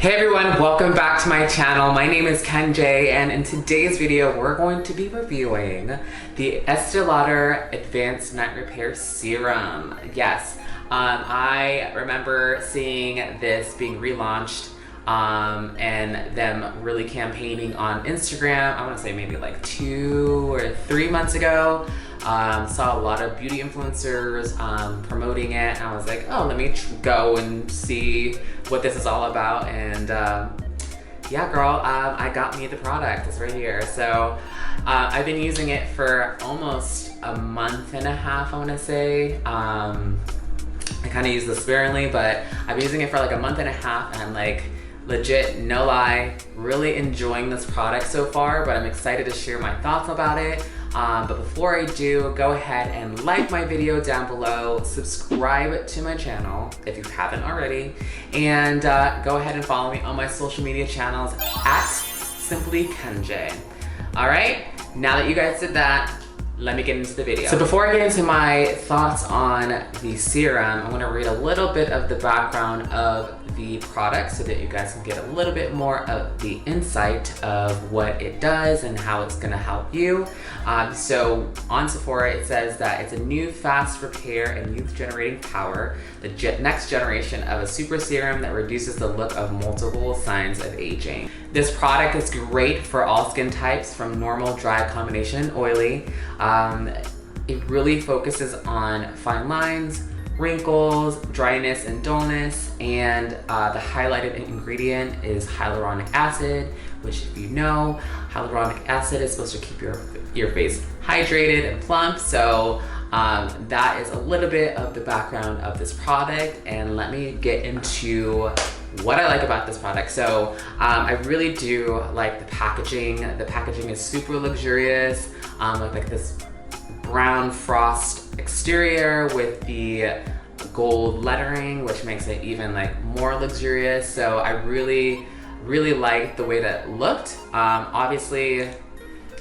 Hey everyone, welcome back to my channel. My name is Kenjay, and in today's video we're going to be reviewing the Estee Lauder Advanced Night Repair Serum. Yes, I remember seeing this being relaunched and them really campaigning on Instagram. I want to say maybe like 2 or 3 months ago. Saw a lot of beauty influencers promoting it, and I was like, oh, let me go and see what this is all about. And yeah, girl, I got me the product. It's right here. So I've been using it for almost a month and a half, I want to say. I kind of use this sparingly, but I've been using it for like a month and a half, and I'm like, legit, no lie, really enjoying this product so far, but I'm excited to share my thoughts about it. But before I do, go ahead and like my video down below, subscribe to my channel if you haven't already, and go ahead and follow me on my social media channels at Simply Kenjay. All right, now that you guys did that, let me get into the video. So before I get into my thoughts on the serum, I'm gonna read a little bit of the background of the product so that you guys can get a little bit more of the insight of what it does and how it's gonna help you. So on Sephora, it says that it's a new fast repair and youth generating power, the next generation of a super serum that reduces the look of multiple signs of aging. This product is great for all skin types, from normal, dry, combination, oily. It really focuses on fine lines, wrinkles, dryness, and dullness, and the highlighted ingredient is hyaluronic acid, which, if you know, hyaluronic acid is supposed to keep your face hydrated and plump. So that is a little bit of the background of this product, and let me get into what I like about this product. So I really do like the packaging. The packaging is super luxurious, like this brown frost exterior with the gold lettering, which makes it even like more luxurious. So I really like the way that it looked. Obviously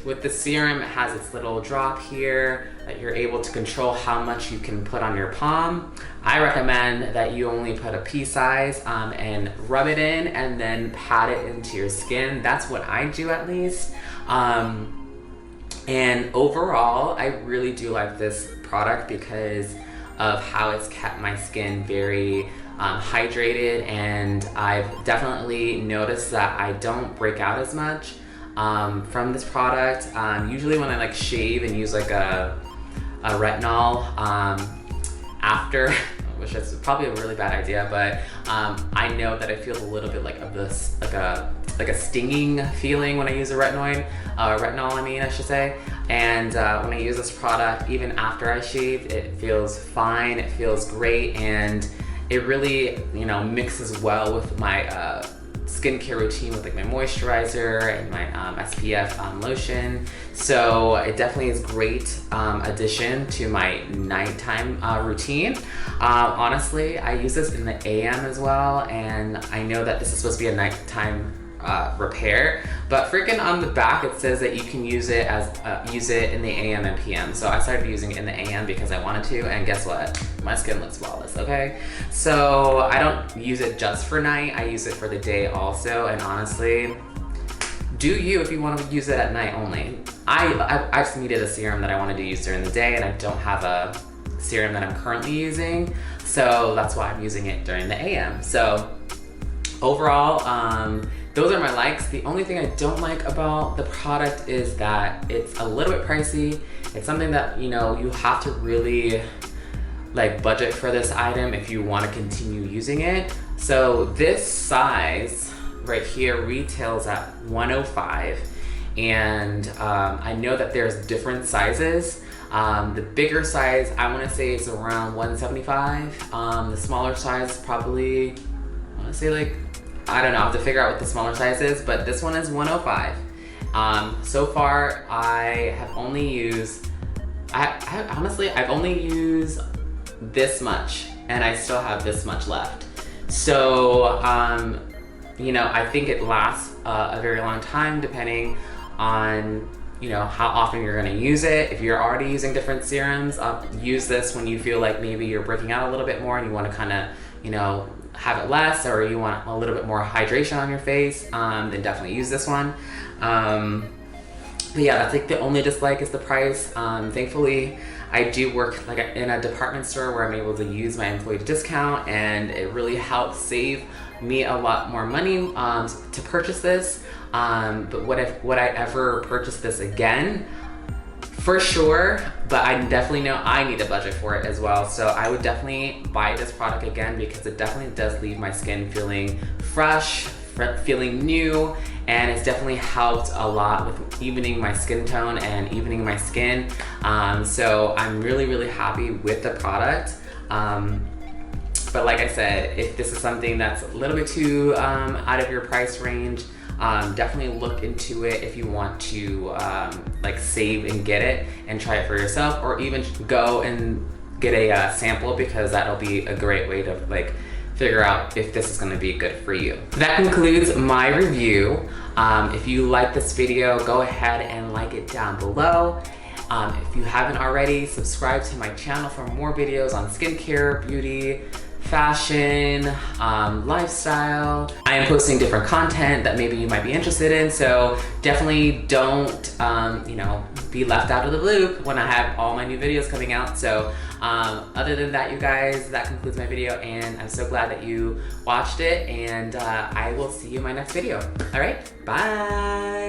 with the serum, it has its little drop here that you're able to control how much you can put on your palm. I recommend that you only put a pea size and rub it in and then pat it into your skin. That's what I do, at least. And overall, I really do like this product because of how it's kept my skin very hydrated, and I've definitely noticed that I don't break out as much from this product. Usually when I like shave and use like a retinol after, which is probably a really bad idea, but I know that I feel a little bit like of this, like a stinging feeling when I use a retinol, I should say. And when I use this product, even after I shaved, it feels fine, it feels great, and it really, you know, mixes well with my skincare routine with like my moisturizer and my SPF lotion. So it definitely is great addition to my nighttime routine. Honestly, I use this in the AM as well, and I know that this is supposed to be a nighttime repair, but freaking on the back it says that you can use it in the AM and PM. So I started using it in the AM because I wanted to, and guess what? My skin looks flawless, okay? So I don't use it just for night, I use it for the day also, and honestly, do you if you want to use it at night only. I just needed a serum that I wanted to use during the day, and I don't have a serum that I'm currently using, so that's why I'm using it during the AM. So overall, those are my likes. The only thing I don't like about the product is that it's a little bit pricey. It's something that, you know, you have to really like budget for this item if you want to continue using it. So this size right here retails at $105, and I know that there's different sizes. The bigger size, I want to say, is around $175. The smaller size probably, I want to say, like, I don't know, I have to figure out what the smaller size is, but this one is $105. So far, I have only used, honestly, I've only used this much, and I still have this much left. So, you know, I think it lasts a very long time, depending on, you know, how often you're gonna use it. If you're already using different serums, use this when you feel like maybe you're breaking out a little bit more and you wanna kinda, you know, have it less, or you want a little bit more hydration on your face, then definitely use this one. But yeah, that's like the only dislike is the price. Thankfully, I do work like in a department store where I'm able to use my employee discount, and it really helps save me a lot more money to purchase this. But would I ever purchase this again? For sure, but I definitely know I need a budget for it as well. So I would definitely buy this product again because it definitely does leave my skin feeling fresh, feeling new, and it's definitely helped a lot with evening my skin tone and evening my skin. So I'm really, really happy with the product. But like I said, if this is something that's a little bit too out of your price range, definitely look into it if you want to like save and get it and try it for yourself, or even go and get a sample, because that'll be a great way to like figure out if this is going to be good for you. That concludes my review. If you like this video, go ahead and like it down below. If you haven't already, subscribe to my channel for more videos on skincare, beauty, fashion, lifestyle. I am posting different content that maybe you might be interested in, so definitely don't you know, be left out of the loop when I have all my new videos coming out. So other than that, you guys, that concludes my video, and I'm so glad that you watched it, and I will see you in my next video. All right, bye.